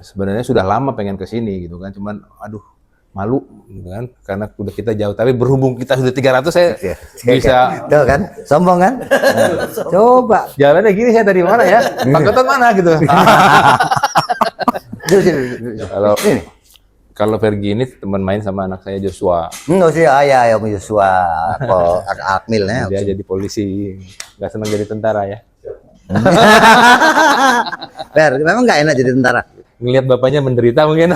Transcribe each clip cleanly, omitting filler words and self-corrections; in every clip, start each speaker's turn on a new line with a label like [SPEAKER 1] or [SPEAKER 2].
[SPEAKER 1] sebenarnya sudah lama pengen ke sini gitu kan, cuman aduh malu gitu kan, karena udah kita jauh. Tapi berhubung kita sudah 300 saya bisa.
[SPEAKER 2] Tuh kan, sombong kan? Nah, coba.
[SPEAKER 1] Jalannya gini, saya dari mana ya? Pak Gatot mana gitu. Kalau Fergie ini teman main sama anak saya Joshua.
[SPEAKER 2] Enggak sih, ayah Om Joshua, Akmil ya.
[SPEAKER 1] Dia jadi polisi, nggak senang jadi tentara ya.
[SPEAKER 2] Fer, memang nggak enak jadi tentara.
[SPEAKER 1] Ngelihat bapaknya menderita mungkin.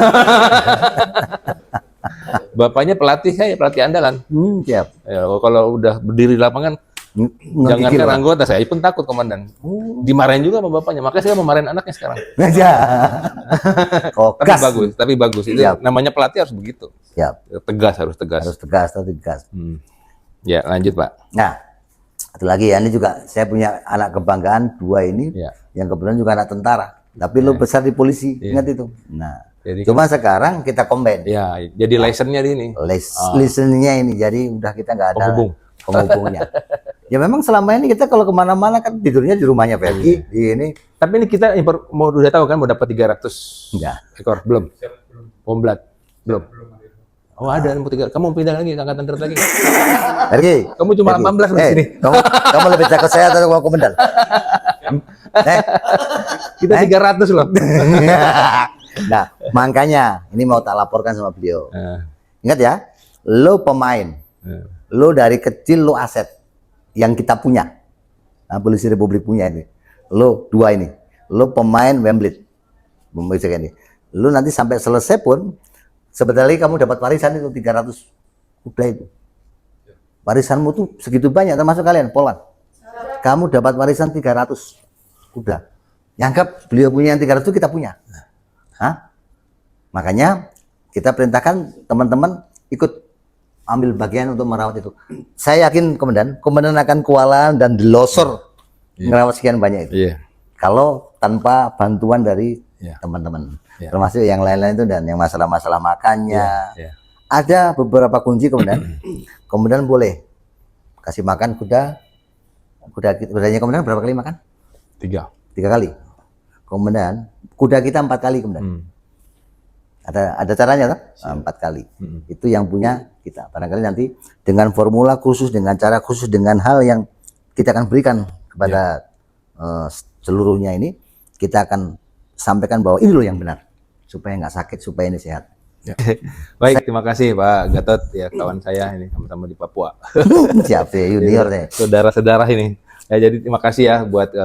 [SPEAKER 1] Bapaknya pelatih saya, pelatih andalan.
[SPEAKER 2] Siap.
[SPEAKER 1] Ya, kalau udah berdiri di lapangan, jangankan anggota, saya pun takut komandan. Dimarahin juga sama bapaknya, makanya saya mau marahin anaknya sekarang.
[SPEAKER 2] Aja.
[SPEAKER 1] Tapi bagus. Itu namanya pelatih harus begitu.
[SPEAKER 2] Siap.
[SPEAKER 1] Harus tegas.
[SPEAKER 2] Harus tegas.
[SPEAKER 1] Ya, lanjut Pak.
[SPEAKER 2] Nah, satu lagi ya, ini juga saya punya anak kebanggaan 2 ini, yang kebetulan juga anak tentara. Tapi lo besar di polisi, ingat itu. Nah, jadi cuma sekarang kita combine.
[SPEAKER 1] Ya, jadi license-nya di ini.
[SPEAKER 2] License-nya ini, jadi udah kita nggak ada penghubungnya. Ya memang selama ini kita kalau kemana-mana kan tidurnya di rumahnya Fergie, di ini.
[SPEAKER 1] Tapi ini kita mau udah tahu kan mau dapat 300 ekor belum? Omblat belum. Oh ada, kamu pindah lagi, angkatan darat lagi.
[SPEAKER 2] Fergie,
[SPEAKER 1] kamu cuma 18 di sini.
[SPEAKER 2] Kamu lebih cakep saya atau mau komandan?
[SPEAKER 1] Kita 300 loh.
[SPEAKER 2] Nah, makanya ini mau tak laporkan sama beliau. Ingat ya, lo pemain, lo dari kecil lo aset yang kita punya. Nah, Polisi Republik punya ini. Lo 2 ini, lo pemain Wembley, ini. Lo nanti sampai selesai pun, sebentar lagi kamu dapat warisan itu 300 kuda itu. Warisanmu tuh segitu banyak, termasuk kalian, Polan. Kamu dapat warisan 300 kuda. Yang beliau punya yang 300 itu kita punya. Makanya kita perintahkan teman-teman ikut ambil bagian untuk merawat itu. Saya yakin komandan akan kewalahan dan delosor merawat sekian banyak itu. Kalau tanpa bantuan dari teman-teman, termasuk yang lain-lain itu, dan yang masalah-masalah makannya. Ada beberapa kunci komandan boleh kasih makan kudanya komandan berapa kali makan? 3 kali. Komandan, kuda kita 4 kali komandan. Ada caranya toh? 4 kali. Itu yang punya kita. Barangkali nanti dengan formula khusus, dengan cara khusus, dengan hal yang kita akan berikan kepada seluruhnya ini, kita akan sampaikan bahwa ini loh yang benar, supaya nggak sakit, supaya ini sehat.
[SPEAKER 1] Baik, terima kasih Pak Gatot ya, kawan saya ini sama-sama di Papua.
[SPEAKER 2] Siap ya, junior deh.
[SPEAKER 1] Saudara-saudara ini. Ya, jadi terima kasih ya buat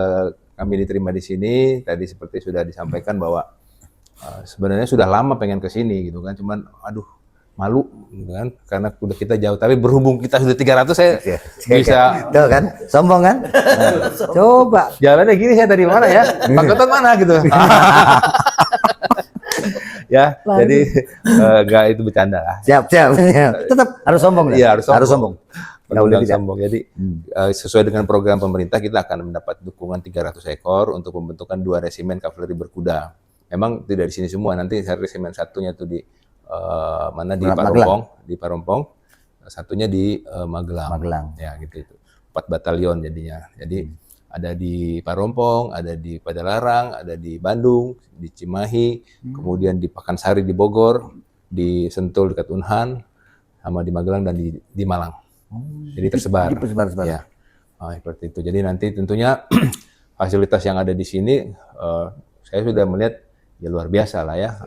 [SPEAKER 1] kami diterima di sini. Tadi seperti sudah disampaikan bahwa sebenarnya sudah lama pengen ke sini gitu kan, cuman aduh malu gitu kan, karena udah kita jauh. Tapi berhubung kita sudah 300 saya bisa.
[SPEAKER 2] Tuh kan, sombong kan? Nah, coba.
[SPEAKER 1] Jalannya gini, saya dari mana ya? Pak Gatot mana gitu. Ya, jadi enggak, itu bercanda lah.
[SPEAKER 2] Siap. Tetap harus sombong.
[SPEAKER 1] Iya, harus sombong.
[SPEAKER 2] Sombong.
[SPEAKER 1] Jadi sesuai dengan program pemerintah kita akan mendapat dukungan 300 ekor untuk pembentukan 2 resimen kavaleri berkuda. Memang tidak di sini semua, nanti resimen satunya tuh di mana di Parompong, satunya di Magelang. Ya gitu itu. 4 batalion jadinya. Jadi ada di Parompong, ada di Padalarang, ada di Bandung, di Cimahi, kemudian di Pakansari di Bogor, di Sentul dekat Unhan, sama di Magelang dan di Malang. Jadi tersebar. Ya. Seperti itu. Jadi nanti tentunya fasilitas yang ada di sini saya sudah melihat ya luar biasa lah ya.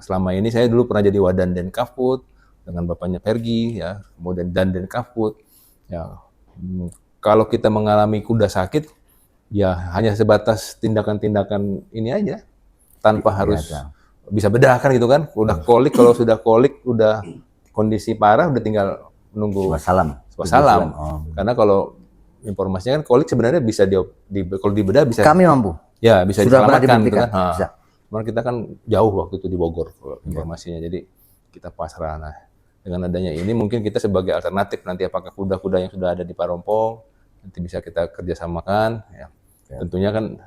[SPEAKER 1] Selama ini saya dulu pernah jadi Wadan Denkavput dengan bapaknya Fergie ya, kemudian Danjen Kavput. Ya, kalau kita mengalami kuda sakit, ya hanya sebatas tindakan-tindakan ini aja, tanpa harus bisa bedakan gitu kan. Udah kolik, kalau sudah kolik, udah kondisi parah, udah tinggal menunggu wassalam. Karena kalau informasinya kan kolik sebenarnya bisa kalau dibedah bisa.
[SPEAKER 2] Kami mampu.
[SPEAKER 1] Ya bisa diselamatkan gitu kan.
[SPEAKER 2] Bisa.
[SPEAKER 1] Cuman kita kan jauh waktu itu di Bogor informasinya, jadi kita pasrah. Nah, dengan adanya ini mungkin kita sebagai alternatif nanti apakah kuda-kuda yang sudah ada di Parompong nanti bisa kita kerjasamakan. Ya. Tentunya kan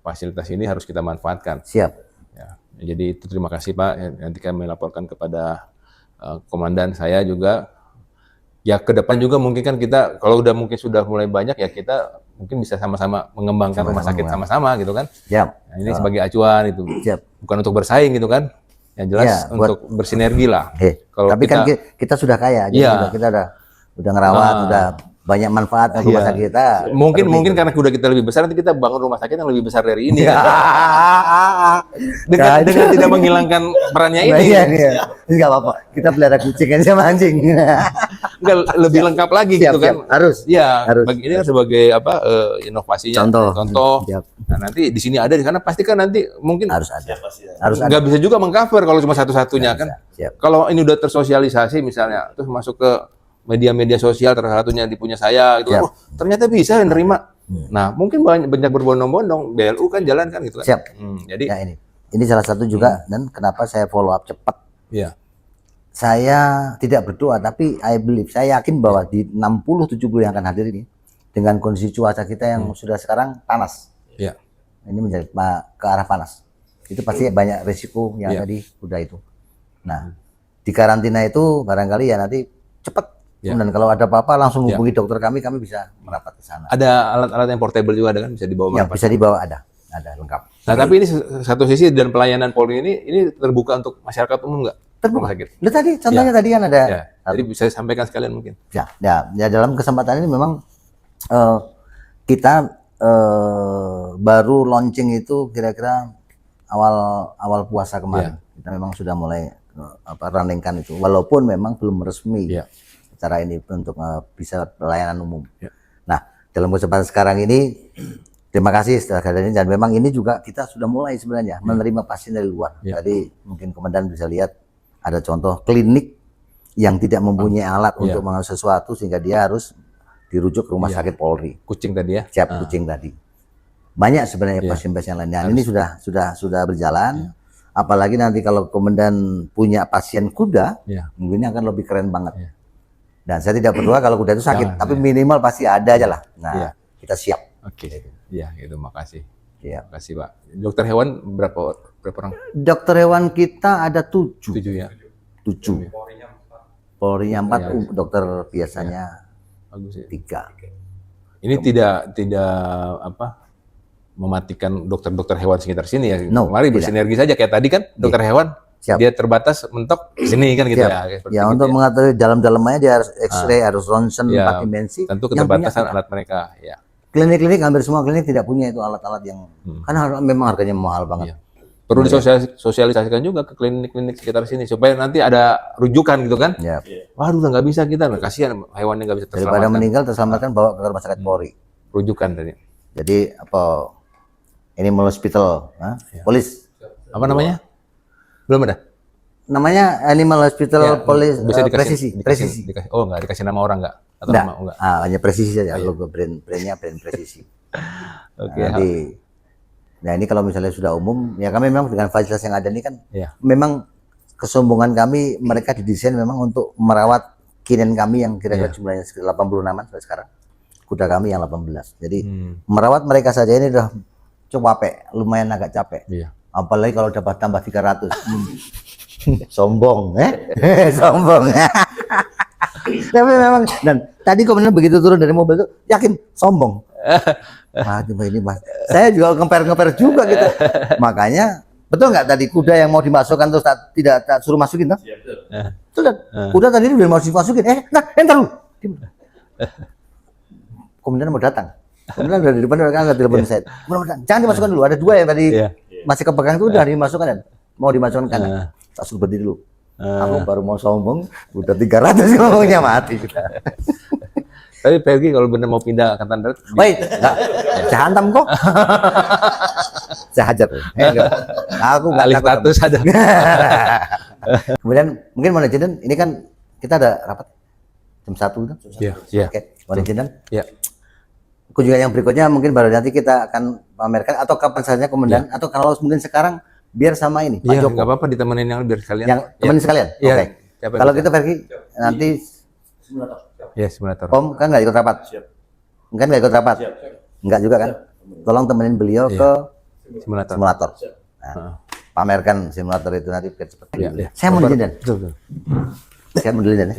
[SPEAKER 1] fasilitas ini harus kita manfaatkan.
[SPEAKER 2] Siap.
[SPEAKER 1] Ya. Jadi itu terima kasih Pak. Nanti kami laporkan kepada komandan saya juga. Ya ke depan juga mungkin kan kita kalau udah mungkin sudah mulai banyak ya kita mungkin bisa sama-sama mengembangkan rumah sakit sama-sama gitu kan.
[SPEAKER 2] Siap.
[SPEAKER 1] Nah, ini sebagai acuan itu.
[SPEAKER 2] Siap.
[SPEAKER 1] Bukan untuk bersaing gitu kan. Yang jelas untuk bersinergi lah.
[SPEAKER 2] Kalau tapi kan kita sudah kaya, jadi kita udah ngerawat, udah banyak manfaat untuk rumah sakit kita.
[SPEAKER 1] Mungkin karena udah kita lebih besar, nanti kita bangun rumah sakit yang lebih besar dari ini. Dengan tidak menghilangkan perannya ini.
[SPEAKER 2] Iya. Ini nggak apa-apa. Kita pelihara kucing aja sama anjing.
[SPEAKER 1] Nggak lebih lengkap lagi gitu kan.
[SPEAKER 2] Harus.
[SPEAKER 1] Iya. Ini kan sebagai inovasinya. Contoh. Nah, nanti di sini ada, di sana pasti kan nanti mungkin
[SPEAKER 2] harus ada.
[SPEAKER 1] Nggak bisa juga mengcover kalau cuma satu-satunya kan. Kalau ini udah tersosialisasi misalnya, terus masuk ke media-media sosial, salah satunya dipunya saya gitu kan, ternyata bisa nerima. Nah, mungkin banyak berbondong-bondong, BLU kan jalan kan gitu kan.
[SPEAKER 2] Siap.
[SPEAKER 1] Jadi
[SPEAKER 2] nah, ini salah satu juga dan kenapa saya follow up cepat.
[SPEAKER 1] Iya.
[SPEAKER 2] Saya tidak berdoa, tapi I believe, saya yakin bahwa di 60-70 yang akan hadir ini, dengan kondisi cuaca kita yang sudah sekarang panas.
[SPEAKER 1] Iya.
[SPEAKER 2] Ini menjadi ke arah panas. Itu pasti banyak risiko yang tadi udah itu. Nah, di karantina itu barangkali ya nanti cepat. Dan kalau ada apa-apa langsung hubungi dokter kami bisa merapat ke sana.
[SPEAKER 1] Ada alat-alat yang portable juga ada kan, bisa dibawa
[SPEAKER 2] merapat. Bisa dibawa, ada lengkap.
[SPEAKER 1] Nah, tapi ini satu sisi dan pelayanan Polri ini terbuka untuk masyarakat umum nggak?
[SPEAKER 2] Terbuka. Nah, tadi contohnya tadi kan ada.
[SPEAKER 1] Jadi bisa sampaikan sekalian mungkin.
[SPEAKER 2] Ya dalam kesempatan ini memang kita baru launching itu kira-kira awal puasa kemarin. Kita memang sudah mulai runningkan itu, walaupun memang belum resmi. Cara ini untuk bisa pelayanan umum. Nah, dalam kesempatan sekarang ini, terima kasih setelah kehadiran ini, dan memang ini juga kita sudah mulai sebenarnya menerima pasien dari luar. Jadi mungkin komandan bisa lihat ada contoh klinik yang tidak mempunyai alat untuk melakukan sesuatu sehingga dia harus dirujuk ke rumah sakit Polri.
[SPEAKER 1] Kucing tadi ya?
[SPEAKER 2] Siap, kucing tadi. Banyak sebenarnya pasien-pasien lainnya. Ini sudah berjalan. Apalagi nanti kalau komandan punya pasien kuda, mungkin ini akan lebih keren banget. Dan saya tidak berdoa kalau kuda itu sakit, tapi minimal pasti ada aja lah. Nah, kita siap.
[SPEAKER 1] Oke. Iya, gitu. Makasih.
[SPEAKER 2] Makasih,
[SPEAKER 1] Pak. Dokter hewan berapa orang?
[SPEAKER 2] Dokter hewan kita ada 7.
[SPEAKER 1] 7 ya.
[SPEAKER 2] 7. Polri-nya 4, dokter biasanya 3.
[SPEAKER 1] Ini tidak mematikan dokter-dokter hewan sekitar sini ya. Mari bersinergi saja kayak tadi kan dokter hewan. Dia terbatas mentok sini kan gitu
[SPEAKER 2] ya. Untuk mengatur dalam-dalamnya dia harus X-ray, harus ronsen 4 dimensi.
[SPEAKER 1] Tentu keterbatasan alat mereka.
[SPEAKER 2] Klinik-klinik hampir semua klinik tidak punya itu alat-alat yang karena memang harganya mahal banget.
[SPEAKER 1] Perlu disosialisasikan juga ke klinik-klinik sekitar sini supaya nanti ada rujukan gitu kan. Waduh, nggak bisa kita, kasihan hewannya nggak bisa terselamatkan.
[SPEAKER 2] Daripada meninggal terselamatkan bawa ke rumah sakit Polri.
[SPEAKER 1] Rujukan tadi.
[SPEAKER 2] Jadi Animal Hospital, Polis.
[SPEAKER 1] Apa namanya? Belum ada.
[SPEAKER 2] Namanya Animal Hospital Police Presisi.
[SPEAKER 1] Oh, nggak dikasih nama orang nggak? Atau
[SPEAKER 2] nggak.
[SPEAKER 1] Nama enggak?
[SPEAKER 2] Hanya Presisi saja. Logo brandnya brand Presisi.
[SPEAKER 1] Oke.
[SPEAKER 2] Nah ini kalau misalnya sudah umum, ya kami memang dengan fasilitas yang ada ini kan, memang kesombongan kami mereka didesain memang untuk merawat kinen kami yang kira-kira jumlahnya 86an sampai sekarang. Kuda kami yang 18. Jadi merawat mereka saja ini udah cukup capek, lumayan agak capek. Apalagi kalau dapat tambah 300. Sombong, sombong. Tapi memang, dan tadi komandan begitu turun dari mobil itu yakin sombong. Ini mas, saya juga compare juga gitu. Makanya betul nggak tadi kuda yang mau dimasukkan terus tidak suruh masukin kan? Betul. Kuda tadi udah mau dimasukin. Entar lu. Komandan mau datang. Komandan udah di depan udah angkat telepon saya. Jangan dimasukkan dulu. Ada 2 yang tadi masih kepegang itu udah dimasukkan dan mau dimasukkan kanan. Tak suruh berdiri dulu. Aku baru mau sombong, udah 300 ngomongnya mati kita.
[SPEAKER 1] Tapi Pergi kalau benar mau pindah Angkatan Darat,
[SPEAKER 2] baik, saya hantam kok. Saya hajar. Aku nggak
[SPEAKER 1] alih status ada.
[SPEAKER 2] Kemudian mungkin manajemen ini kan kita ada rapat jam 1 kan?
[SPEAKER 1] Iya.
[SPEAKER 2] Oke, manajemen. Iya. Kunjungan yang berikutnya mungkin baru nanti kita akan pamerkan atau kapan saja komandan atau kalau mungkin sekarang biar sama ini Pak Joko.
[SPEAKER 1] Nggak apa-apa ditemenin yang biar sekalian.
[SPEAKER 2] Yang temenin sekalian. Oke. Kalau kita pergi nanti
[SPEAKER 1] simulator.
[SPEAKER 2] Om kan nggak ikut rapat. Kan nggak ikut rapat. Enggak juga kan. Tolong temenin beliau ke simulator. Nah, pamerkan simulator itu nanti biar cepat. Saya mau izin dan. Saya mau izin dan.